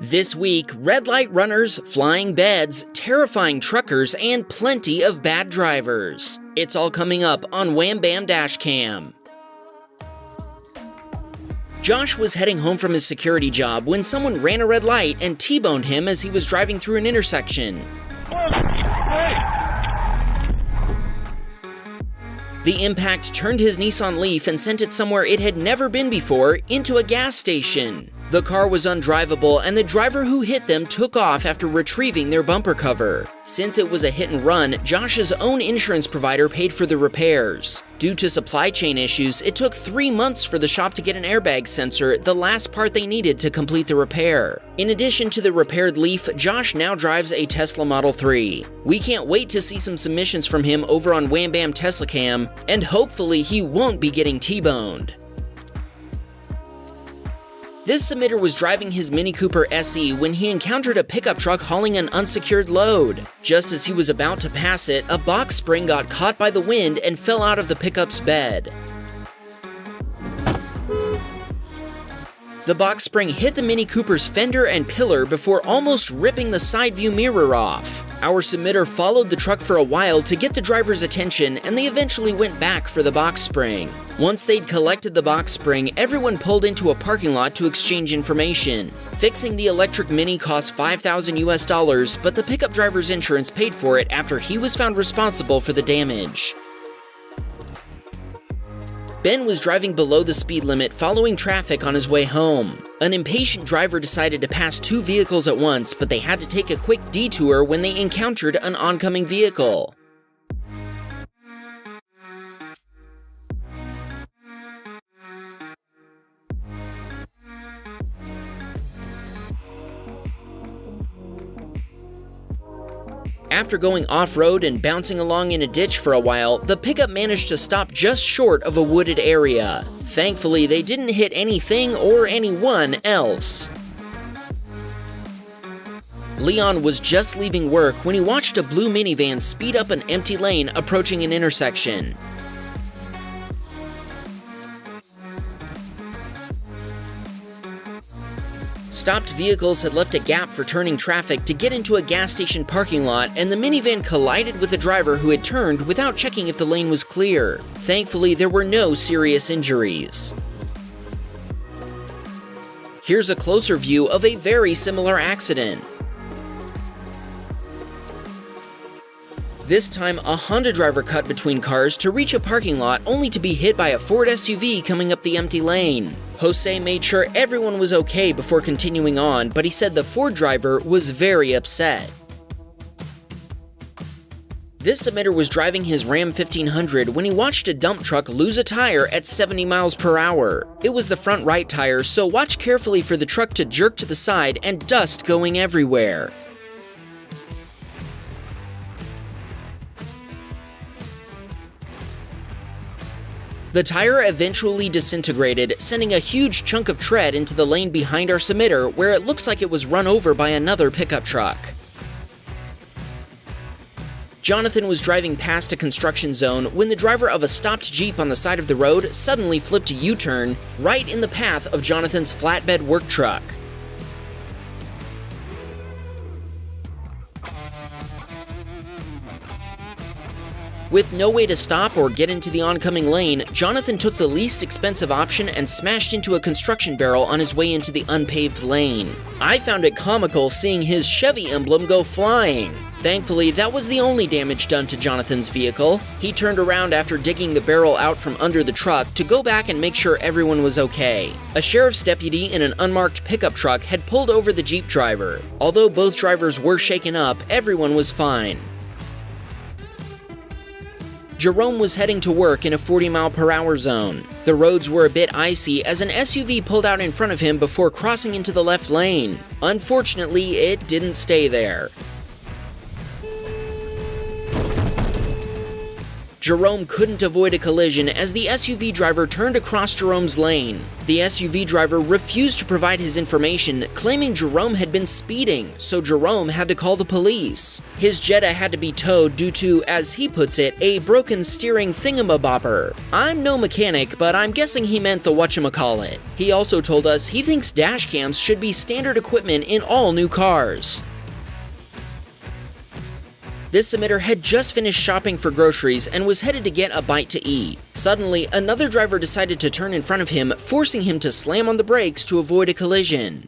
This week, red light runners, flying beds, terrifying truckers, and plenty of bad drivers. It's all coming up on Wham Bam Dashcam. Josh was heading home from his security job when someone ran a red light and T-boned him as he was driving through an intersection. The impact turned his Nissan Leaf and sent it somewhere it had never been before, into a gas station. The car was undrivable and the driver who hit them took off after retrieving their bumper cover. Since it was a hit and run, Josh's own insurance provider paid for the repairs. Due to supply chain issues, it took 3 months for the shop to get an airbag sensor, the last part they needed to complete the repair. In addition to the repaired Leaf, Josh now drives a Tesla Model 3. We can't wait to see some submissions from him over on Wham Bam Tesla Cam, and hopefully he won't be getting T-boned. This submitter was driving his Mini Cooper SE when he encountered a pickup truck hauling an unsecured load. Just as he was about to pass it, a box spring got caught by the wind and fell out of the pickup's bed. The box spring hit the Mini Cooper's fender and pillar before almost ripping the side view mirror off. Our submitter followed the truck for a while to get the driver's attention, and they eventually went back for the box spring. Once they'd collected the box spring, everyone pulled into a parking lot to exchange information. Fixing the electric Mini cost $5,000 US, but the pickup driver's insurance paid for it after he was found responsible for the damage. Ben was driving below the speed limit following traffic on his way home. An impatient driver decided to pass 2 vehicles at once, but they had to take a quick detour when they encountered an oncoming vehicle. After going off-road and bouncing along in a ditch for a while, the pickup managed to stop just short of a wooded area. Thankfully, they didn't hit anything or anyone else. Leon was just leaving work when he watched a blue minivan speed up an empty lane approaching an intersection. Stopped vehicles had left a gap for turning traffic to get into a gas station parking lot, and the minivan collided with a driver who had turned without checking if the lane was clear. Thankfully, there were no serious injuries. Here's a closer view of a very similar accident. This time, a Honda driver cut between cars to reach a parking lot only to be hit by a Ford SUV coming up the empty lane. Jose made sure everyone was okay before continuing on, but he said the Ford driver was very upset. This submitter was driving his Ram 1500 when he watched a dump truck lose a tire at 70 miles per hour. It was the front right tire, so watch carefully for the truck to jerk to the side and dust going everywhere. The tire eventually disintegrated, sending a huge chunk of tread into the lane behind our submitter, where it looks like it was run over by another pickup truck. Jonathan was driving past a construction zone when the driver of a stopped Jeep on the side of the road suddenly flipped a U-turn right in the path of Jonathan's flatbed work truck. With no way to stop or get into the oncoming lane, Jonathan took the least expensive option and smashed into a construction barrel on his way into the unpaved lane. I found it comical seeing his Chevy emblem go flying. Thankfully, that was the only damage done to Jonathan's vehicle. He turned around after digging the barrel out from under the truck to go back and make sure everyone was okay. A sheriff's deputy in an unmarked pickup truck had pulled over the Jeep driver. Although both drivers were shaken up, everyone was fine. Jerome was heading to work in a 40-mile-per-hour zone. The roads were a bit icy as an SUV pulled out in front of him before crossing into the left lane. Unfortunately, it didn't stay there. Jerome couldn't avoid a collision as the SUV driver turned across Jerome's lane. The SUV driver refused to provide his information, claiming Jerome had been speeding, so Jerome had to call the police. His Jetta had to be towed due to, as he puts it, a broken steering thingamabobber. I'm no mechanic, but I'm guessing he meant the whatchamacallit. He also told us he thinks dash cams should be standard equipment in all new cars. This submitter had just finished shopping for groceries and was headed to get a bite to eat. Suddenly, another driver decided to turn in front of him, forcing him to slam on the brakes to avoid a collision.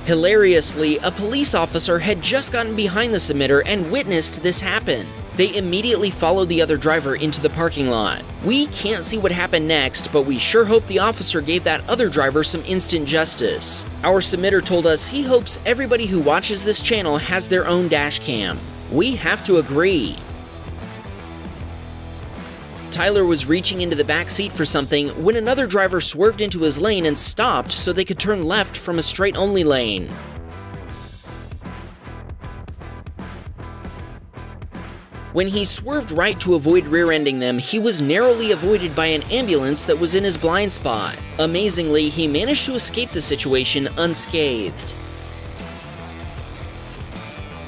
Hilariously, a police officer had just gotten behind the submitter and witnessed this happen. They immediately followed the other driver into the parking lot. We can't see what happened next, but we sure hope the officer gave that other driver some instant justice. Our submitter told us he hopes everybody who watches this channel has their own dash cam. We have to agree. Tyler was reaching into the back seat for something when another driver swerved into his lane and stopped so they could turn left from a straight-only lane. When he swerved right to avoid rear-ending them, he was narrowly avoided by an ambulance that was in his blind spot. Amazingly, he managed to escape the situation unscathed.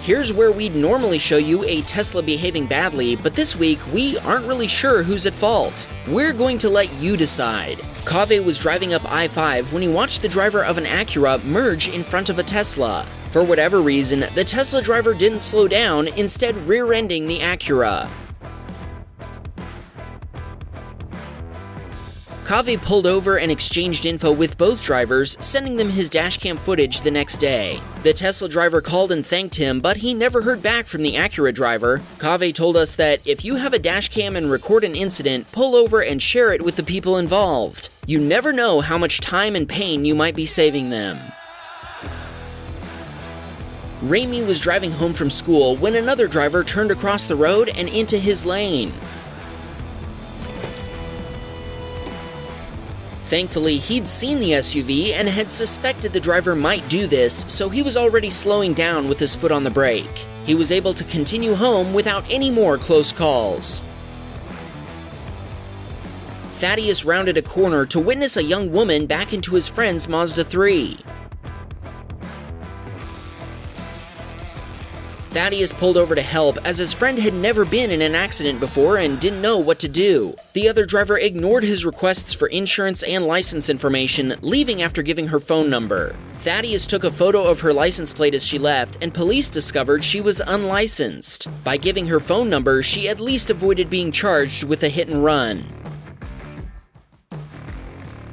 Here's where we'd normally show you a Tesla behaving badly, but this week we aren't really sure who's at fault. We're going to let you decide. Kaveh was driving up I-5 when he watched the driver of an Acura merge in front of a Tesla. For whatever reason, the Tesla driver didn't slow down, instead rear-ending the Acura. Kaveh pulled over and exchanged info with both drivers, sending them his dashcam footage the next day. The Tesla driver called and thanked him, but he never heard back from the Acura driver. Kaveh told us that if you have a dashcam and record an incident, pull over and share it with the people involved. You never know how much time and pain you might be saving them. Rami was driving home from school when another driver turned across the road and into his lane. Thankfully, he'd seen the SUV and had suspected the driver might do this, so he was already slowing down with his foot on the brake. He was able to continue home without any more close calls. Thaddeus rounded a corner to witness a young woman back into his friend's Mazda 3. Thaddeus pulled over to help as his friend had never been in an accident before and didn't know what to do. The other driver ignored his requests for insurance and license information, leaving after giving her phone number. Thaddeus took a photo of her license plate as she left, and police discovered she was unlicensed. By giving her phone number, she at least avoided being charged with a hit and run.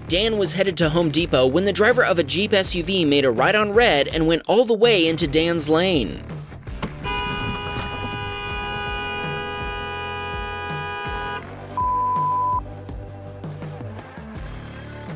Dan was headed to Home Depot when the driver of a Jeep SUV made a right on red and went all the way into Dan's lane.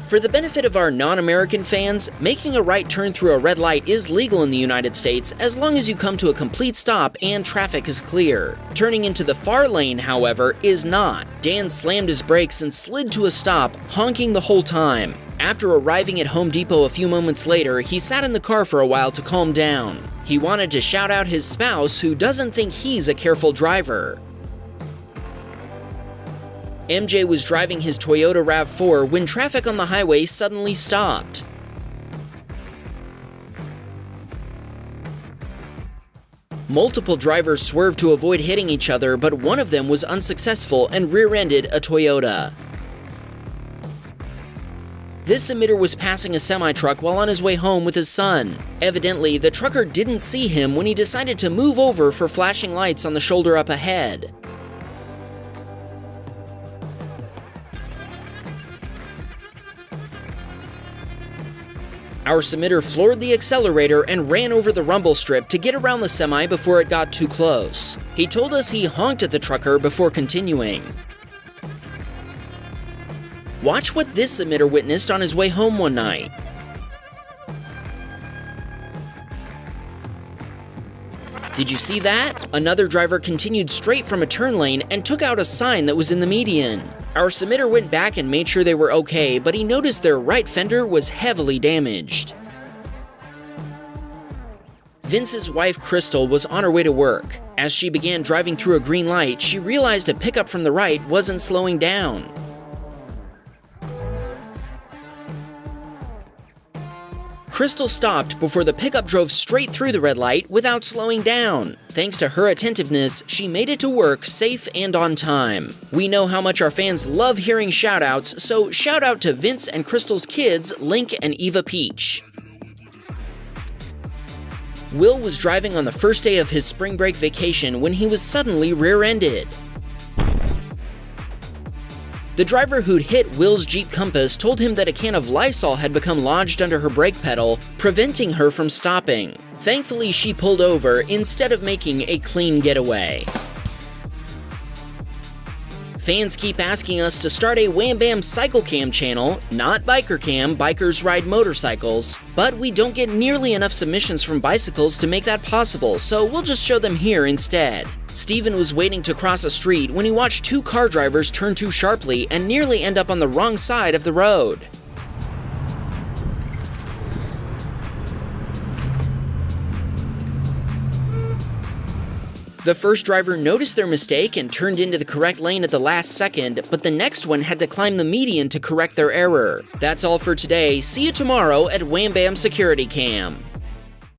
For the benefit of our non-American fans, making a right turn through a red light is legal in the United States as long as you come to a complete stop and traffic is clear. Turning into the far lane, however, is not. Dan slammed his brakes and slid to a stop, honking the whole time. After arriving at Home Depot a few moments later, he sat in the car for a while to calm down. He wanted to shout out his spouse, who doesn't think he's a careful driver. MJ was driving his Toyota RAV4 when traffic on the highway suddenly stopped. Multiple drivers swerved to avoid hitting each other, but one of them was unsuccessful and rear-ended a Toyota. This emitter was passing a semi-truck while on his way home with his son. Evidently, the trucker didn't see him when he decided to move over for flashing lights on the shoulder up ahead. Our submitter floored the accelerator and ran over the rumble strip to get around the semi before it got too close. He told us he honked at the trucker before continuing. Watch what this submitter witnessed on his way home one night. Did you see that? Another driver continued straight from a turn lane and took out a sign that was in the median. Our submitter went back and made sure they were okay, but he noticed their right fender was heavily damaged. Vince's wife Crystal was on her way to work. As she began driving through a green light, she realized a pickup from the right wasn't slowing down. Crystal stopped before the pickup drove straight through the red light without slowing down. Thanks to her attentiveness, she made it to work safe and on time. We know how much our fans love hearing shoutouts, so shout out to Vince and Crystal's kids, Link and Eva Peach. Will was driving on the first day of his spring break vacation when he was suddenly rear-ended. The driver who'd hit Will's Jeep Compass told him that a can of Lysol had become lodged under her brake pedal, preventing her from stopping. Thankfully, she pulled over instead of making a clean getaway. Fans keep asking us to start a Wham Bam Cycle Cam channel, not Biker Cam, bikers ride motorcycles, but we don't get nearly enough submissions from bicycles to make that possible, so we'll just show them here instead. Steven was waiting to cross a street when he watched two car drivers turn too sharply and nearly end up on the wrong side of the road. The first driver noticed their mistake and turned into the correct lane at the last second, but the next one had to climb the median to correct their error. That's all for today. See you tomorrow at Wham Bam Security Cam.